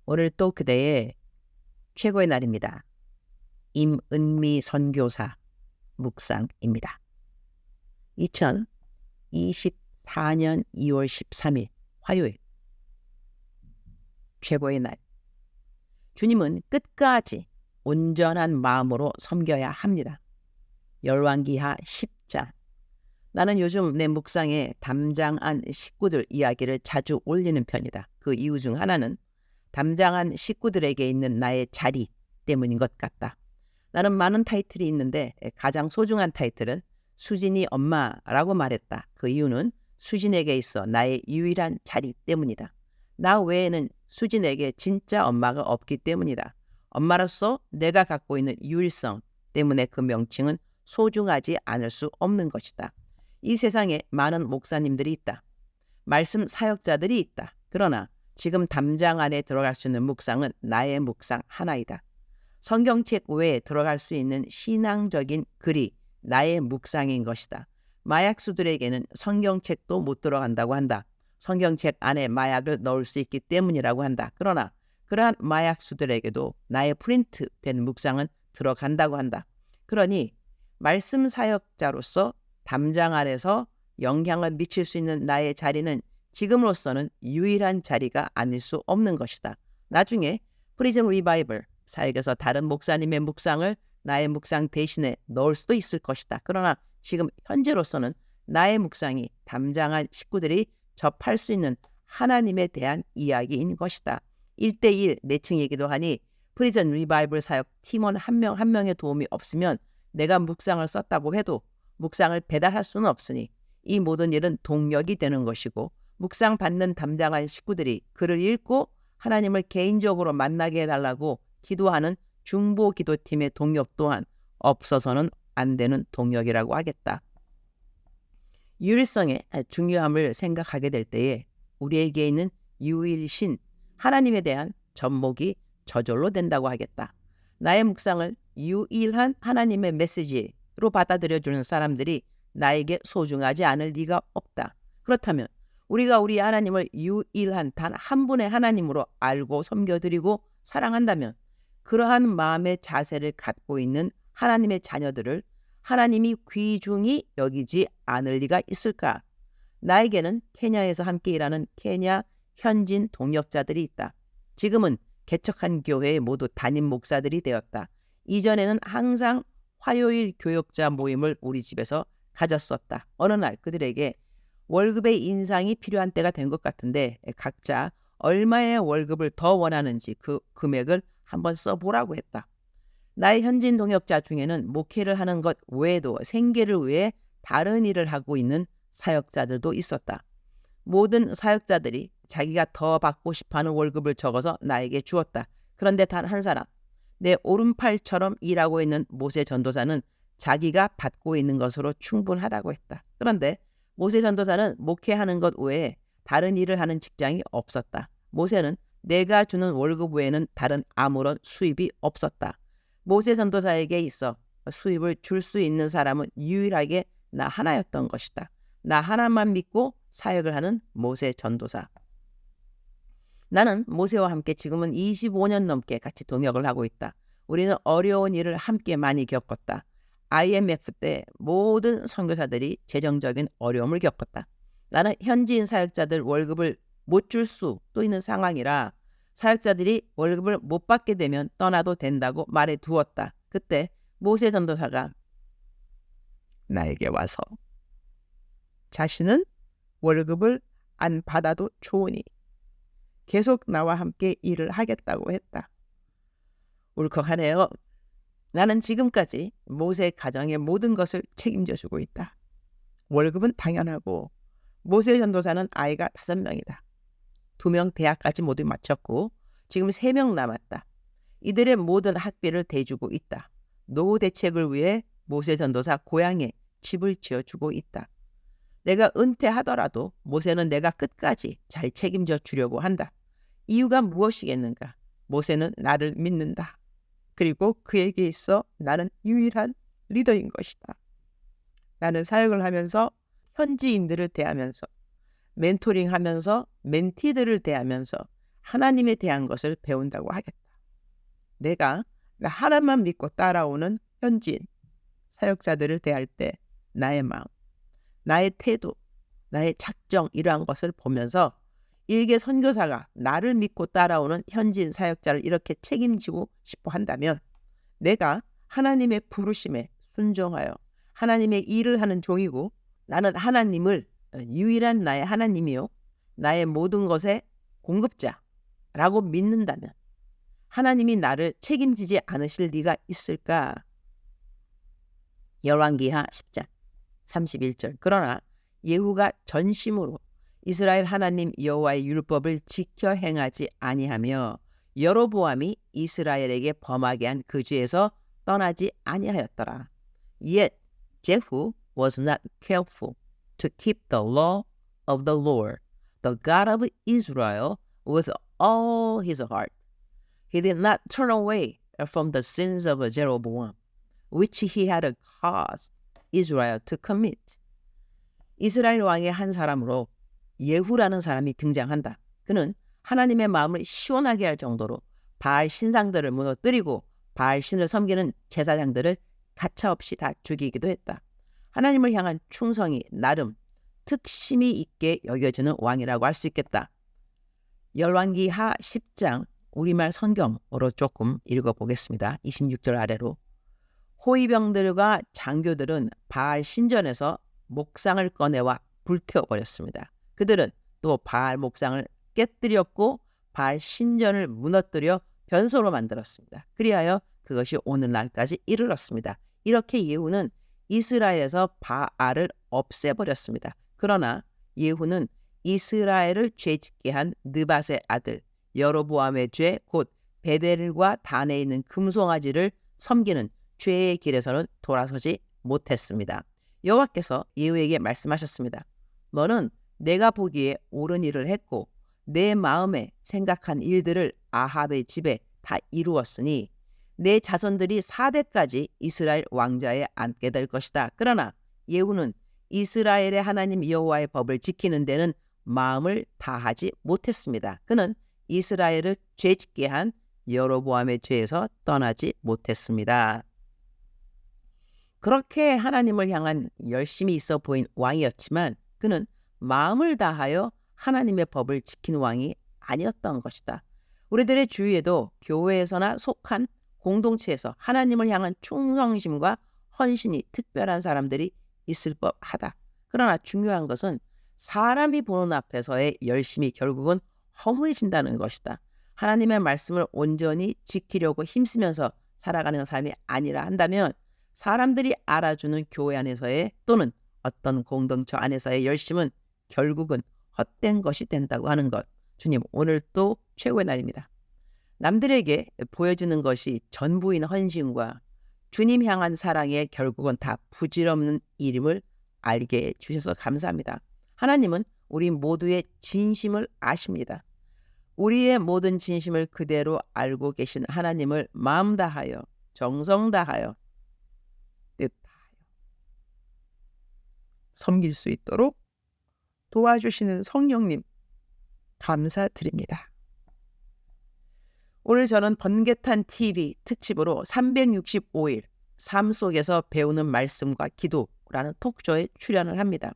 오늘 또 그대의 최고의 날입니다. 임은미 선교사 묵상입니다. 2024년 2월 13일 화요일 최고의 날. 주님은 끝까지 온전한 마음으로 섬겨야 합니다. 열왕기하 10장. 나는 요즘 내 묵상에 담장한 식구들 이야기를 자주 올리는 편이다. 그 이유 중 하나는 담장한 식구들에게 있는 나의 자리 때문인 것 같다. 나는 많은 타이틀이 있는데 가장 소중한 타이틀은 수진이 엄마라고 말했다. 그 이유는 수진에게 있어 나의 유일한 자리 때문이다. 나 외에는 수진에게 진짜 엄마가 없기 때문이다. 엄마로서 내가 갖고 있는 유일성 때문에 그 명칭은 소중하지 않을 수 없는 것이다. 이 세상에 많은 목사님들이 있다. 말씀 사역자들이 있다. 그러나 지금 담장 안에 들어갈 수 있는 묵상은 나의 묵상 하나이다. 성경책 외에 들어갈 수 있는 신앙적인 글이 나의 묵상인 것이다. 마약수들에게는 성경책도 못 들어간다고 한다. 성경책 안에 마약을 넣을 수 있기 때문이라고 한다. 그러나 그러한 마약수들에게도 나의 프린트된 묵상은 들어간다고 한다. 그러니 말씀 사역자로서 담장 안에서 영향을 미칠 수 있는 나의 자리는 지금으로서는 유일한 자리가 아닐 수 없는 것이다. 나중에 프리즌 리바이벌 사역에서 다른 목사님의 묵상을 나의 묵상 대신에 넣을 수도 있을 것이다. 그러나 지금 현재로서는 나의 묵상이 담장한 식구들이 접할 수 있는 하나님에 대한 이야기인 것이다. 1대1 내층이기도 하니 프리즌 리바이벌 사역 팀원 한 명 한 명의 도움이 없으면 내가 묵상을 썼다고 해도 묵상을 배달할 수는 없으니 이 모든 일은 동력이 되는 것이고 묵상 받는 담당한 식구들이 글을 읽고 하나님을 개인적으로 만나게 해달라고 기도하는 중보 기도팀의 동력 또한 없어서는 안 되는 동력이라고 하겠다. 유일성의 중요함을 생각하게 될 때에 우리에게 있는 유일신 하나님에 대한 접목이 저절로 된다고 하겠다. 나의 묵상을 유일한 하나님의 메시지로 받아들여주는 사람들이 나에게 소중하지 않을 리가 없다. 그렇다면 우리가 우리 하나님을 유일한 단 한 분의 하나님으로 알고 섬겨드리고 사랑한다면 그러한 마음의 자세를 갖고 있는 하나님의 자녀들을 하나님이 귀중히 여기지 않을 리가 있을까? 나에게는 케냐에서 함께 일하는 케냐 현진 동역자들이 있다. 지금은 개척한 교회의 모두 담임 목사들이 되었다. 이전에는 항상 화요일 교역자 모임을 우리 집에서 가졌었다. 어느 날 그들에게 월급의 인상이 필요한 때가 된 것 같은데 각자 얼마의 월급을 더 원하는지 그 금액을 한번 써보라고 했다. 나의 현진 동역자 중에는 목회를 하는 것 외에도 생계를 위해 다른 일을 하고 있는 사역자들도 있었다. 모든 사역자들이 자기가 더 받고 싶어하는 월급을 적어서 나에게 주었다. 그런데 단 한 사람, 내 오른팔처럼 일하고 있는 모세 전도사는 자기가 받고 있는 것으로 충분하다고 했다. 그런데 모세 전도사는 목회하는 것 외에 다른 일을 하는 직장이 없었다. 모세는 내가 주는 월급 외에는 다른 아무런 수입이 없었다. 모세 전도사에게 있어 수입을 줄 수 있는 사람은 유일하게 나 하나였던 것이다. 나 하나만 믿고 사역을 하는 모세 전도사. 나는 모세와 함께 지금은 25년 넘게 같이 동역을 하고 있다. 우리는 어려운 일을 함께 많이 겪었다. IMF 때 모든 선교사들이 재정적인 어려움을 겪었다. 나는 현지인 사역자들 월급을 못 줄 수도 있는 상황이라 사역자들이 월급을 못 받게 되면 떠나도 된다고 말해 두었다. 그때 모세 전도사가 나에게 와서 자신은 월급을 안 받아도 좋으니 계속 나와 함께 일을 하겠다고 했다. 울컥하네요. 나는 지금까지 모세 가정의 모든 것을 책임져주고 있다. 월급은 당연하고 모세 전도사는 아이가 5명이다. 2명 대학까지 모두 마쳤고 지금 3명 남았다. 이들의 모든 학비를 대주고 있다. 노후 대책을 위해 모세 전도사 고향에 집을 지어주고 있다. 내가 은퇴하더라도 모세는 내가 끝까지 잘 책임져 주려고 한다. 이유가 무엇이겠는가? 모세는 나를 믿는다. 그리고 그에게 있어 나는 유일한 리더인 것이다. 나는 사역을 하면서 현지인들을 대하면서 멘토링하면서 멘티들을 대하면서 하나님에 대한 것을 배운다고 하겠다. 내가 하나님만 믿고 따라오는 현지인 사역자들을 대할 때 나의 마음, 나의 태도, 나의 작정 이러한 것을 보면서 일개 선교사가 나를 믿고 따라오는 현지인 사역자를 이렇게 책임지고 싶어 한다면 내가 하나님의 부르심에 순종하여 하나님의 일을 하는 종이고 나는 하나님을 유일한 나의 하나님이요 나의 모든 것의 공급자라고 믿는다면 하나님이 나를 책임지지 않으실 리가 있을까? 열왕기하 10장 31절. 그러나 예후가 전심으로 이스라엘 하나님 여호와의 율법을 지켜 행하지 아니하며 여로보암이 이스라엘에게 범하게 한 그 죄에서 떠나지 아니하였더라. Yet Jehu was not careful to keep the law of the Lord, the God of Israel, with all his heart. He did not turn away from the sins of Jeroboam, which he had caused Israel to commit. 이스라엘 왕의 한 사람으로 예후라는 사람이 등장한다. 그는 하나님의 마음을 시원하게 할 정도로 바알 신상들을 무너뜨리고 바알 신을 섬기는 제사장들을 가차없이 다 죽이기도 했다. 하나님을 향한 충성이 나름 특심이 있게 여겨지는 왕이라고 할 수 있겠다. 열왕기하 10장 우리말 성경으로 조금 읽어보겠습니다. 26절 아래로. 호위병들과 장교들은 바알 신전에서 목상을 꺼내와 불태워버렸습니다. 그들은 또 바알 목상을 깨뜨렸고 바알 신전을 무너뜨려 변소로 만들었습니다. 그리하여 그것이 오늘날까지 이르렀습니다. 이렇게 예후는 이스라엘에서 바알을 없애버렸습니다. 그러나 예후는 이스라엘을 죄짓게 한 느밧의 아들 여로보암의 죄 곧 베델과 단에 있는 금송아지를 섬기는 죄의 길에서는 돌아서지 못했습니다. 여호와께서 예후에게 말씀하셨습니다. 너는 내가 보기에 옳은 일을 했고 내 마음에 생각한 일들을 아합의 집에 다 이루었으니 내 자손들이 4대까지 이스라엘 왕좌에 앉게 될 것이다. 그러나 예후는 이스라엘의 하나님 여호와의 법을 지키는 데는 마음을 다하지 못했습니다. 그는 이스라엘을 죄짓게 한 여로보암의 죄에서 떠나지 못했습니다. 그렇게 하나님을 향한 열심이 있어 보인 왕이었지만 그는 마음을 다하여 하나님의 법을 지킨 왕이 아니었던 것이다. 우리들의 주위에도 교회에서나 속한 공동체에서 하나님을 향한 충성심과 헌신이 특별한 사람들이 있을 법하다. 그러나 중요한 것은 사람이 보는 앞에서의 열심이 결국은 허무해진다는 것이다. 하나님의 말씀을 온전히 지키려고 힘쓰면서 살아가는 삶이 아니라 한다면 사람들이 알아주는 교회 안에서의 또는 어떤 공동체 안에서의 열심은 결국은 헛된 것이 된다고 하는 것. 주님, 오늘 또 최고의 날입니다. 남들에게 보여주는 것이 전부인 헌신과 주님 향한 사랑의 결국은 다 부질없는 일임을 알게 해주셔서 감사합니다. 하나님은 우리 모두의 진심을 아십니다. 우리의 모든 진심을 그대로 알고 계신 하나님을 마음 다하여 정성 다하여 뜻 다하여 섬길 수 있도록 도와주시는 성령님 감사드립니다. 오늘 저는 번개탄 TV 특집으로 365일 삶 속에서 배우는 말씀과 기도라는 톡쇼에 출연을 합니다.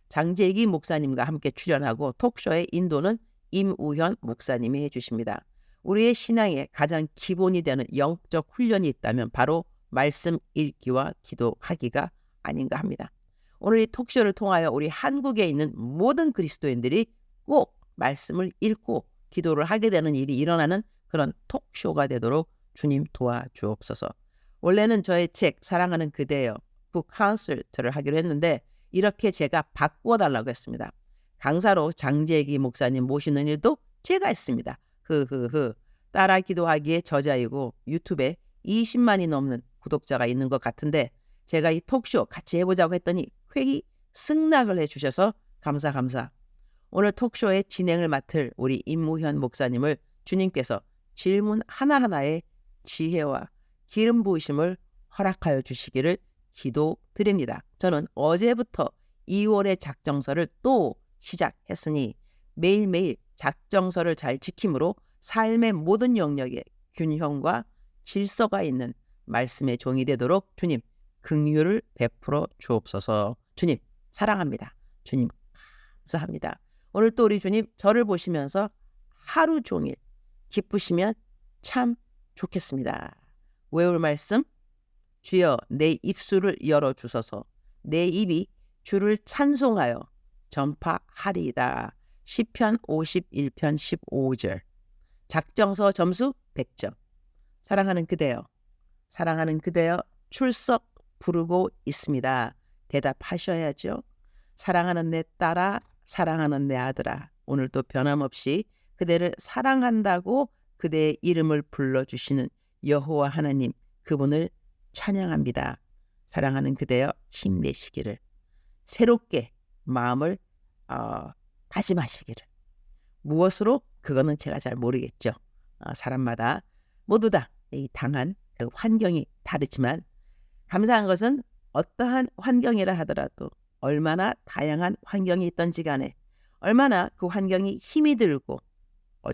장재기 목사님과 함께 출연하고 톡쇼의 인도는 임우현 목사님이 해주십니다. 우리의 신앙의 가장 기본이 되는 영적 훈련이 있다면 바로 말씀 읽기와 기도하기가 아닌가 합니다. 오늘 이 톡쇼를 통하여 우리 한국에 있는 모든 그리스도인들이 꼭 말씀을 읽고 기도를 하게 되는 일이 일어나는 그런 톡쇼가 되도록 주님 도와주옵소서. 원래는 저의 책 사랑하는 그대여 북 컨설트를 하기로 했는데 이렇게 제가 바꾸어달라고 했습니다. 강사로 장재기 목사님 모시는 일도 제가 했습니다. 따라 기도하기에 저자이고 유튜브에 20만이 넘는 구독자가 있는 것 같은데 제가 이 톡쇼 같이 해보자고 했더니 쾌히 승낙을 해주셔서 감사. 오늘 톡쇼의 진행을 맡을 우리 임무현 목사님을 주님께서 질문 하나하나에 지혜와 기름 부으심을 허락하여 주시기를 기도드립니다. 저는 어제부터 2월의 작정서를 또 시작했으니 매일매일 작정서를 잘 지킴으로 삶의 모든 영역에 균형과 질서가 있는 말씀의 종이 되도록 주님 긍휼을 베풀어 주옵소서. 주님 사랑합니다. 주님 감사합니다. 오늘 또 우리 주님 저를 보시면서 하루 종일 기쁘시면 참 좋겠습니다. 외울 말씀 주여 내 입술을 열어주소서. 내 입이 주를 찬송하여 전파하리이다. 시편 51편 15절. 작정서 점수 100점. 사랑하는 그대여, 사랑하는 그대여 출석 부르고 있습니다. 대답하셔야죠. 사랑하는 내 딸아, 사랑하는 내 아들아, 오늘도 변함없이 그대를 사랑한다고 그대의 이름을 불러주시는 여호와 하나님, 그분을 찬양합니다. 사랑하는 그대여 힘내시기를, 새롭게 마음을 다짐하시기를. 무엇으로? 그거는 제가 잘 모르겠죠. 사람마다 모두 다 이 당한 그 환경이 다르지만 감사한 것은 어떠한 환경이라 하더라도 얼마나 다양한 환경이 있던지 간에 얼마나 그 환경이 힘이 들고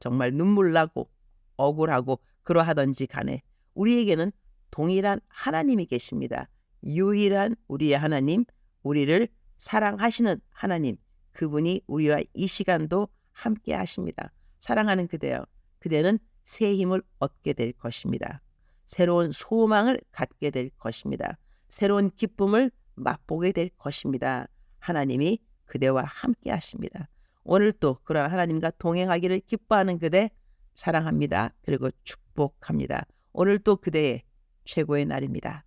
정말 눈물 나고 억울하고 그러하던지 간에 우리에게는 동일한 하나님이 계십니다. 유일한 우리의 하나님, 우리를 사랑하시는 하나님, 그분이 우리와 이 시간도 함께 하십니다. 사랑하는 그대여, 그대는 새 힘을 얻게 될 것입니다. 새로운 소망을 갖게 될 것입니다. 새로운 기쁨을 맛보게 될 것입니다. 하나님이 그대와 함께 하십니다. 오늘 또 그런 하나님과 동행하기를 기뻐하는 그대 사랑합니다. 그리고 축복합니다. 오늘 또 그대의 최고의 날입니다.